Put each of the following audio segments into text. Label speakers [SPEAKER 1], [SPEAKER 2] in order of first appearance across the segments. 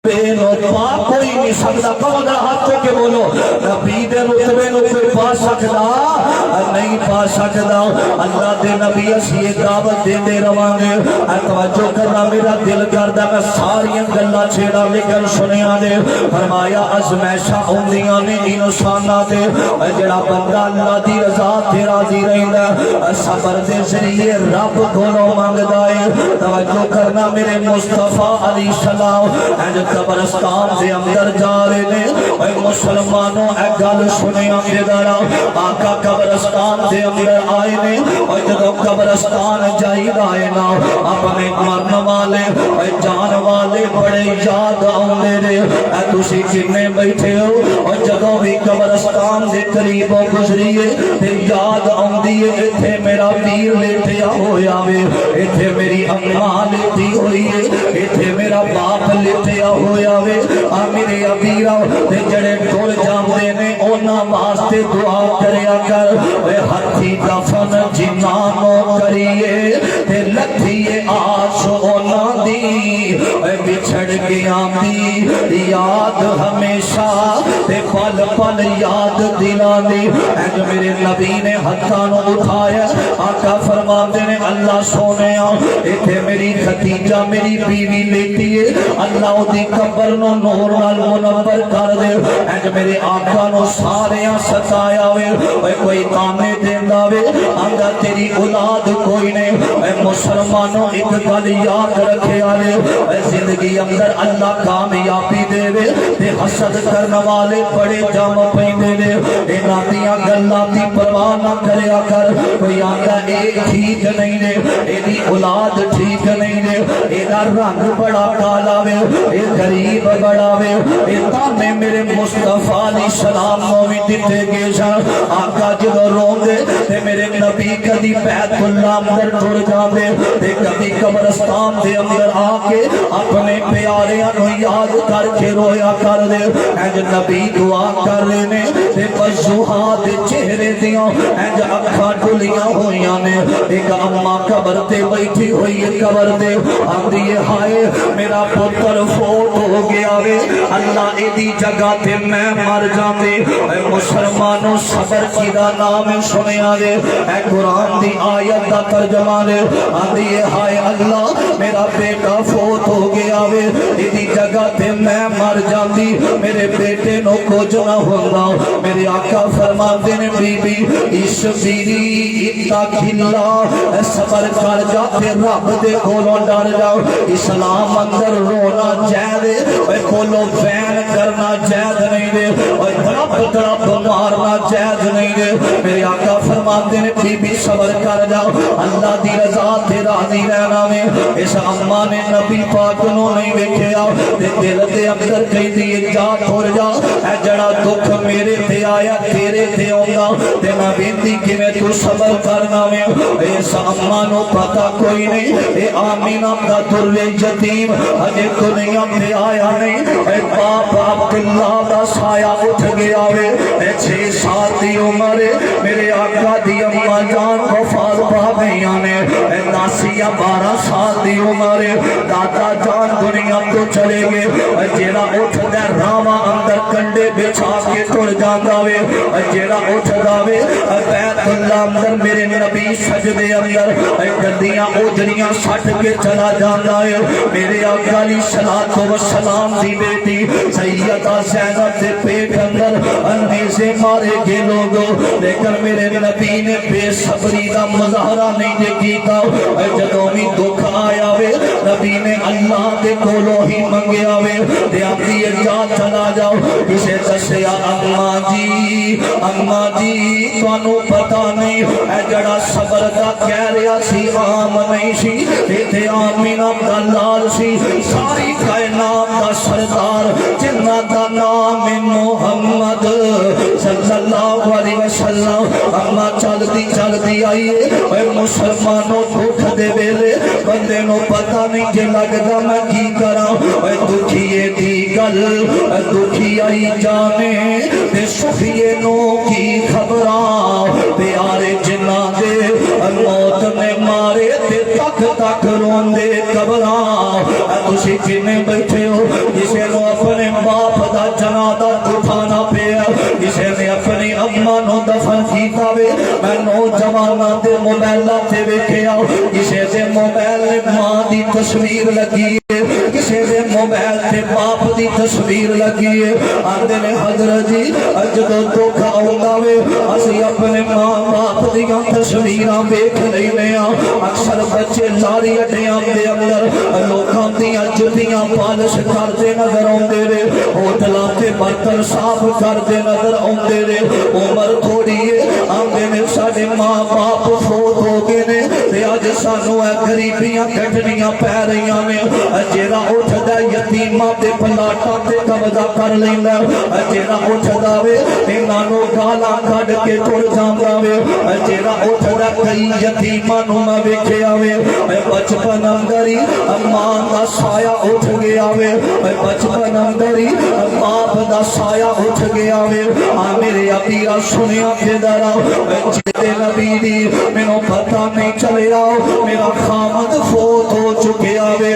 [SPEAKER 1] کوئی نہیں سکتا کون ہاتھ کے بولو نبی دے رتبے نو کوئی پا سکتا نہیں پا سکتا اللہ دے نبی اسی دعوت دے دے روانے توجہ کرنا میرا دل کردا میں ساری گلاں چھیڑا لیکن سنیا دے فرمایا ازمائشاں ہوندیاں نے انساناں دے جڑا بندہ اللہ دی رضا تے راضی رہندا صبر دے ذریعے رب کولوں منگدا ہے توجہ کرنا میرے مصطفیٰ علیہ السلام قبرستان دے اندر جا رہے نے اے مسلمانوں اے گل سنیا میرا آقا قبرستان دے اندر آئے نے اے جدو قبرستان جائی آئے نا اپنے مرن والے اے جان والے بڑے یاد آنے نے اے تسی کنے بیٹھے ہو اے جدو بھی قبرستان دے قریب گزریے تے یاد آندی ہے ایتھے میرا پیر لیٹیا ہویا وے ایتھے میری اماں لیٹی ہوئی ہے ایتھے میرا باپ لیٹیا ہویا وے میرے ابیرا تے جڑے ٹول جاندے نے انہاں واسطے دعا کریا کر اے ہتھی دفن جنانو کریے تے لتھیے آس انہاں دی اے بچھڑ گیا دی یاد ہمیشہ تے پل پل یاد دلانی اے جو میرے نبی نے ہتھاں نو اٹھایا آقا فرماندے نے اللہ سونیا ایتھے میری ختیجہ میری بیوی لیٹی ہے اللہ دی قبر نو نور نال منور کر دے اج میرے آقا نو ساریاں ستایا وے اے کوئی تانے دیندا وے آندا تیری اولاد کوئی نہیں اے مسلمانوں ایک گل یاد رکھے والے اے زندگی اندر اللہ کامیابی دے وے تے حسد کرن والے بڑے جام پیندے نے انہاں دیاں گلاں دی پرواہ نہ کریا کر کوئی آندا اے ٹھیک نہیں نے ایدی اولاد ٹھیک نہیں نے ایدا رنگ بڑا کالا وے اے غریب بڑا وے اے تانے میرے مصطفیٰ علیہ السلام نو بھی دتے گے سن آقا جدو روندے تے میرے نبی کدی بیت اللہ اندر ٹر جاندے تے کبھی قبرستان دے اندر آ کے اپنے پیاریاں نو یاد کر کے رویا کر دے اج نبی دعا کر رہے نے تے بزوہاں دے چہرے دیاں اج اکھاں ڈلیاں ہویاں نے ایک اماں قبر تے بیٹھی ہوئی ہے قبر دے آندی ہے ہائے میرا پتر فوت ہو گیا وے اللہ ایدی جگہ تے میں مر جاندے اے مسلمانوں صبر کی دا نام سنیا دے اے قرآن دی آیت دا ترجمہ دے آندی ہے ہائے اللہ میرا بیٹا فوت ہو گیا وے ایدی جگہ تے میں مر جاندی میرے بیٹے نو کچھ نہ ہونا میرے آقا فرماتے نے بی بی اس بیری اتقلا صبر کر جا تے رب دے کولوں ڈر جاؤ اسلام اندر رونا جائے اے کولو فین کرنا جائز نہیں دے اے تڑپ تڑپ مارنا جائز نہیں دے میرے آقا فرماتے نے بی بی صبر کر جاؤ اللہ دی رضا تے راضی رہنا میں اس اماں نے نبی پاک نو نہیں ویکھیا تے دل دے اندر کہی دی جا ٹر جا اے جڑا دکھ میرے تے آیا تیرے تے آیا تے میں بینتی کیویں تو صبر کرنا میں اس اماں نو پتہ کوئی نہیں اے آمینہ دا در یتیم اجے دنیا میں آیا نہیں اے باپ عبداللہ دا سایہ اٹھ گیا وے اے 6 سال دی عمر میرے آقا دی اماں جان وفات پا گئیاں نے اے ناسیہ 12 سال دی عمر دادا جان دنیا تو چلے گئے اے جیڑا اٹھ دے راما اندر کنڈے بچھا کے ٹر جاندا وے اے جیڑا اٹھ دا وے بیت اللہ اندر میرے نبی سجدے اندر اے گدیاں اوجڑیاں سٹ کے چلا جاندا ہے میرے آقا علیہ السلام دی بیٹی سیدہ زینب دے پیٹ اندر اندیزے مارے گے لوگوں لیکن میرے نبی نے بے صبری دا مظاہرہ نہیں دے کیتا اے جدوں بھی دکھ آیا وے نبی نے اللہ دے کولوں ہی منگیا وے تے آندی جا چلا جاؤ کسے دسیا اماں جی تانوں پتہ نہیں اے جڑا صبر دا کہہ رہا سی عام نہیں سی ایتھے آمینہ دا لال سی ساری کائنات دا سردار جنہ دا نام محمد صلی اللہ علیہ وسلم اماں چل دی آئیے اے مسلمانوں دکھ دے ویلے بندے نو پتہ نہیں جے لگدا میں کی کراں اے دکھیے دی گل دکھی آئی جانے تے سخیے نو کی خبراں پیارے جنہ دے موت نے مارے تے تک تک رو روندے قبراں تسی جنے بیٹھے ہو جسے نو اپنے باپ دا جنازہ اٹھانا پیا جسے نے اپنی اما نو دفن کیتا وے میں نوجواناں دے موبائلاں تے ویکھیا جسے دے موبائل ماں دی تصویر لگی ہے کسے دے موبائل تے باپ دی تصویر لگی ہے آندے نے حضرت جی جدوں دکھ آوندا وے اسی اپنے ماں باپ دی تصویراں ویکھ لینے ہاں اکثر بچے لاری اڈیاں دے اندر لوکاں دیاں جُتیاں پالش کردے نظر آوندے نے ہوٹلاں تے برتن صاف کردے نظر آوندے نے عمر تھوڑی ہے آندے نے ساڈے ماں باپ فوت ہو گئے نے تے اج سانو اے غریبیاں کٹنیاں پے رہیاں نے جیڑا اٹھدا یتیماں تے پلاٹاں تے قبضہ کر لیندا جیڑا اٹھدا وے انہاں نوں گالاں کڈ کے ٹر جاندا وے جیڑا اٹھدا کئی یتیماں نوں میں ویکھیا وے بچپن اندر ہی ماں دا سایہ اٹھ گیا وے بچپن اندر ہی باپ دا سایہ اٹھ گیا وے میرے ابیا سنیا تے درا جے نبی دی مینوں پتہ نہیں چلیا میرا خامد فوت ہو چکیا وے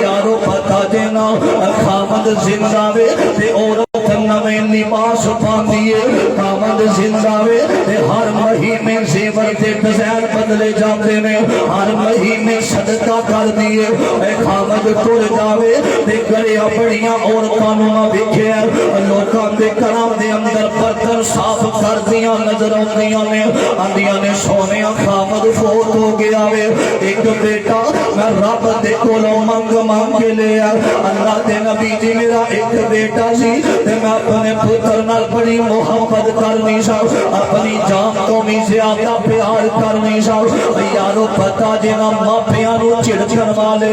[SPEAKER 1] یارو پتہ دینا خامد زندہ وے تے عورت نویں لباس پاندی ہے خامد زندہ وے تے ہر مہینے زیور تے ڈیزائن بدلے جاندے نے ہر مہینے صدقہ کر دیے اے خامد ٹر جاوے تے گھرے بڑیاں عورتاں نوں ویکھیا لوکاں دے گھراں دے اندر برتن صاف کردیاں نظر آندیاں نے آندیاں نے سونیا خامد فوت ہو گیا وے ایک بیٹا میں رب دے کولوں منگ کے لیا اللہ دے نبی جی میرا ایک بیٹا سی تے میں اپنے پتر نال بڑی محبت کرنی سا اپنی جان تو بھی زیادہ پیار کرنی سا یارو پتہ جنا ماپیاں نو چڑچن والے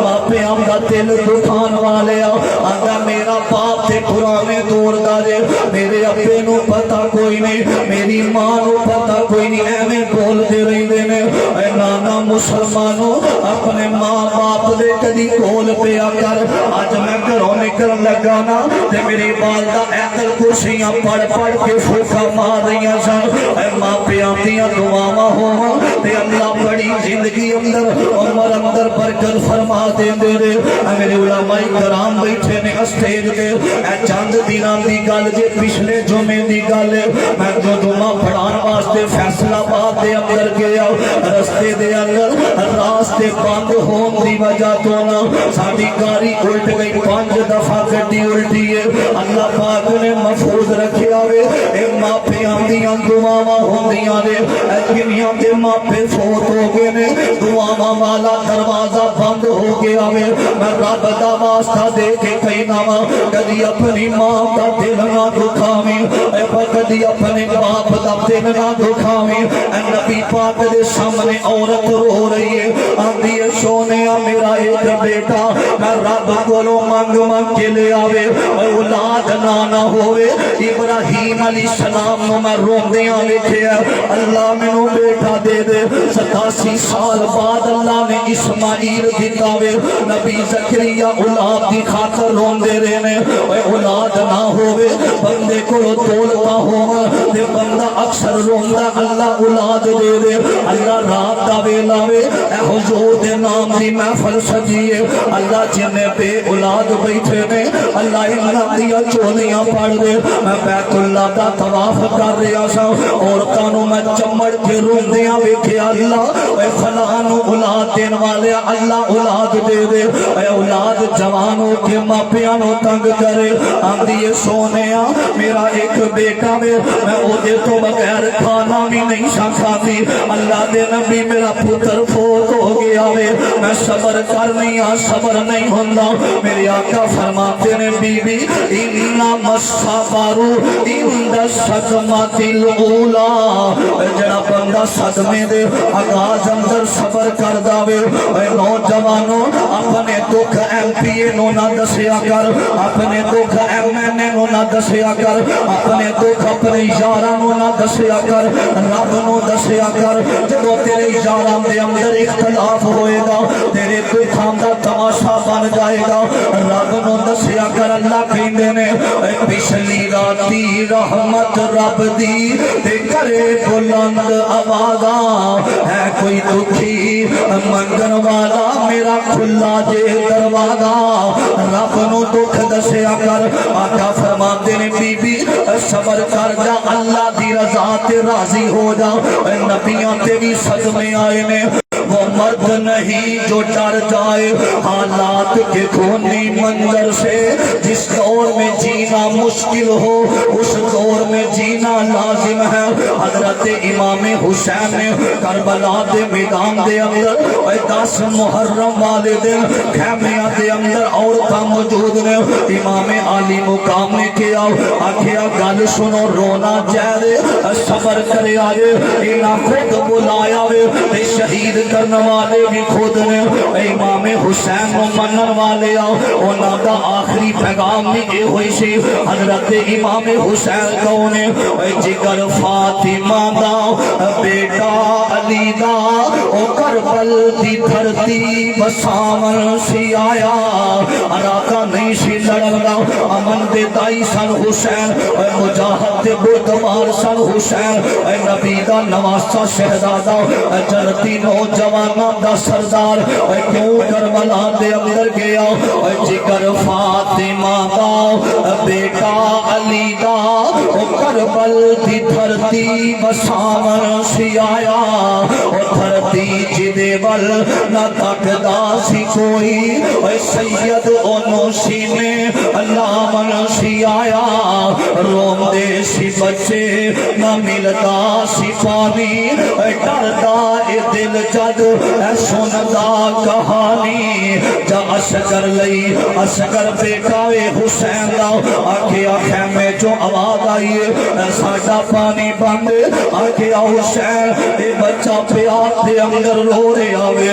[SPEAKER 1] ماپیاں دا دل دکھان والے آندا میرا باپ تے پرانے دور دا جے میرے ابے نو پتہ کوئی نہیں میری ماں نو پتہ کوئی نہیں ایویں بول دے رہندے نے اے نانا مسلمانوں اپنے ماں باپ دے کدی کول پیا کر اج میں گھروں نکلن لگا نا تے میری والدہ ایتل کرسیاں پڑھ پڑھ کے پھوکا مار رہیاں سن اے ماں پیاں دیاں دعاواں ہوں تے اللہ بڑی زندگی اندر عمر اندر برکت فرما دیندے نے میرے علماء کرام بیٹھے نے اسٹیج تے اے چند دناں دی گل جے پچھلے جمعے دی گل میں جو جمعہ پڑھان واسطے فیصلہ آباد دے اندر گیا رستے دے اندر راستے بند ہون دی وجہ تو نا ساڈی گاڑی الٹ گئی 5 دفعہ گڈی الٹی ہے اللہ پاک نے محفوظ رکھیا وے اے ماپیاں دیاں دعاواں ہوندیاں نے اے کنیاں دے ماپے فوت ہو گئے نے دعاواں والا دروازہ بند ہو گیا وے میں رب دا واسطہ دے کے کہنا وا کدی اپنی ماں دا دل نہ دکھاویں اے کدی اپنے باپ دا دل نہ دکھاویں اے نبی پاک دے سامنے عورت رو رہی ہے آندی ہے سونیا میرا ایک بیٹا میں رب کولوں منگ کے لے آوے اولاد نہ ہوئے ابراہیم علیہ السلام نو میں روندیاں ویکھیا اللہ مینوں بیٹا دے دے 87 سال بعد اللہ نے اسماعیل دتا وے نبی زکریا اولاد دی خاطر روندے رہے نے اولاد نہ ہوئے بندے کو دولتا ہو تے بندہ اکثر روندا اللہ اولاد دے دے اللہ رات دا ویلا وے اے حضور دے نام دی محفل سجیے اللہ جن بے اولاد بیٹھے نے اللہ انہاں دیاں چولیاں پڑھ دے میں بیت اللہ دا طواف کر رہا سا عورتاں نوں میں چمڑ کے روندیاں ویکھیا اللہ اے فلاں نوں اولاد دین والے اللہ اولاد دے دے اے اولاد جوان ہو کے ماپیاں نوں تنگ کرے آندی سونیا میرا ایک بیٹا میں او دے تو بغیر کھانا بھی نہیں سکھاتی اللہ دے نبی میرا پتر فوت ہو گیا وے میں صبر کرنی صبر نہیں ہوندا میرے آقا فرماتے نے بی بی انما الصبر عند الصدمۃ الاولى جڑا بندہ صدمے دے آغاز اندر صبر کردا وے اے نوجوانوں اپنے دکھ ایم پی اے نو نہ دسیا کر اپنے دکھ ایم این اے نو نہ دسیا کر اپنے دکھ اپنے یاراں نو نہ دسیا کر رب نو دسیا کر جدوں تیرے یاراں دے اندر اختلاف ہوئے گا تیرے دکھاں دا تماشا بن جائے گا رب نو دسیا کر کر اللہ کہندے نے پچھلی راتی رحمت رب دی تے کرے بلند آوازاں ہے کوئی دکھی منگن والا میرا کھلا جے دروازہ رب نو دکھ دسیا کر آقا فرماندے نے بی بی صبر کر جا اللہ دی رضا تے راضی ہو جا نبیاں تے بھی صدمے آئے نے وہ مرد نہیں جو ڈر جائے حالات کے کھونی منظر سے جس دور میں جینا مشکل ہو اس دور میں جینا لازم ہے حضرت امام حسین نے کربلا دے میدان دے اندر 10 محرم والے دن خیمیاں دے اندر عورتاں موجود نے امام عالی مقام نے کیا آکھیا گل سنو رونا جائے صبر کرے آئے انہاں خود بلایا وے شہید کرنے والے بھی خود نے امام حسین نو منن والے آؤ انہاں دا آخری پیغام بھی یہ ہوئی سی حضرت امام حسین کونے جگر فاطمہ دا بیٹا علی دا او کربل دی دھرتی بسامن سی آیا عراقہ نہیں سی لڑنا امن دے دائی سن حسین مجاہد دے بردمار سن حسین نبی دا نواسا شہزادہ جرتی نوجوانہ دا سردار کیوں کربلا دے اندر گیا جگر فاطمہ دا بیٹا علی دا کربل دی دھرتی بسامن سی آیا دھرتی جدے ول نہ تکدا سی کوئی سید اونو سینے اللہ من سی آیا روم دے سی بچے نہ ملدا سی پانی ڈردا اے دل جد سندا کہانی جا اشکر لئی اشکر بیٹا اے حسین دا آکھیا خیمے جو آواز آئی ساڈا پانی بند آکھیا حسین اے بچہ پیار دے اندر رو رہے آوے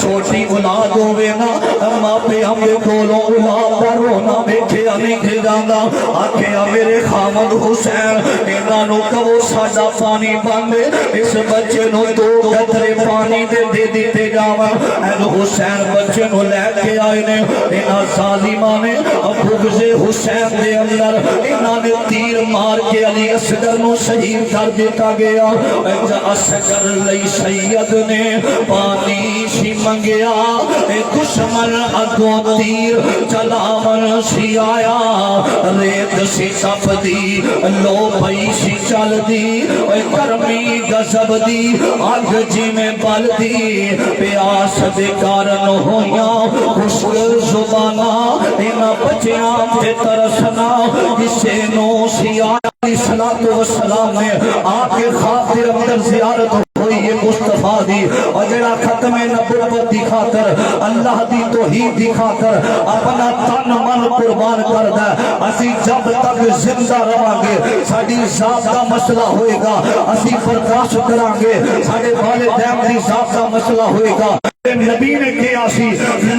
[SPEAKER 1] چھوٹی اولاد ہوئے نا ماں پہ ہمیں کولوں اولاد دا رونا بیٹھے نہیں کھل جاندہ آکھیا میرے خامد حسین انہاں نو کہو ساڈا پانی بند اس بچے نو 2 قطرے پانی دے دیتے جاواں حسین بچے نو لے کے آئے نے انہاں ظالماں نے بغض حسین دے اندر انہاں نے تیر مار کے علی اصغر نو شہید کر دیتا گیا اصغر لئی سید نے پانی سی منگیا دشمن اگوں تیر چلاون سی آیا ریت سی سپ دی لو پئی سی چل دی گرمی غضب دی اگ جی میں بل دی پیاس دے کارن ہویاں خشک زبانہ انہاں بچیاں تے ترسنا کسے نو سی آیا صلاۃ و سلام نے آپ کے خاطر اندر زیارت ہوئی ہے مصطفیٰ دی اور جڑا ختم نبوت دی خاطر اللہ دی توحید دی خاطر اپنا تن من قربان کردا اسی جب تک زندہ رہاں گے ساڈی ذات دا مسئلہ ہوئے گا اسی برداشت کران گے ساڈے والدین دی ذات دا مسئلہ ہوئے گا نبی نے کہا سی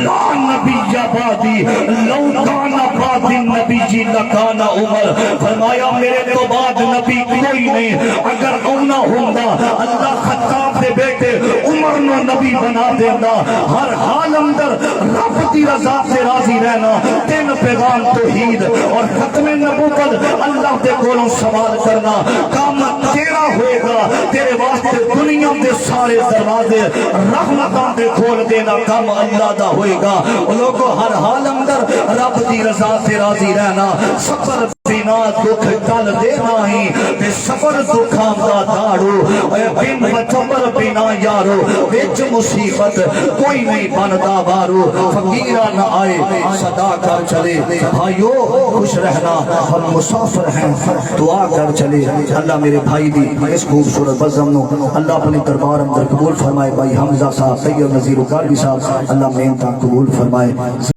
[SPEAKER 1] لا نبی بعدی لو کان بعد نبی جی لکان عمر فرمایا میرے تو بعد نبی کوئی نہیں اگر اونا ہوندا اللہ خطاب دے بیٹے عمر نو نبی بنا دیندا ہر حال اندر رب دی رضا سے راضی رہنا 3 پیغام توحید اور ختم نبوت اللہ دے کولوں سوال کرنا کام تیرا ہوئے گا تیرے واسطے دنیا دے سارے دروازے رحمتاں دے کھول دینا کام اللہ دا ہوئے گا لوگوں ہر حال اندر رب دی رضا سے راضی رہنا صبر بنا دکھ ٹل دینا ہی تے صبر دکھاں دا داڑو بن صبر بنا یارو وچ مصیبت کوئی نہیں بندا بارو فقیرہ نہ آئے صدا کر چلے بھائیو خوش رہنا ہم مسافر ہیں دعا کر چلے اللہ میرے بھائی دی اس خوبصورت بزم نو اللہ اپنے دربار اندر قبول فرمائے بھائی حمزہ صاحب سید نذیر اکاڑوی صاحب اللہ محنت قبول فرمائے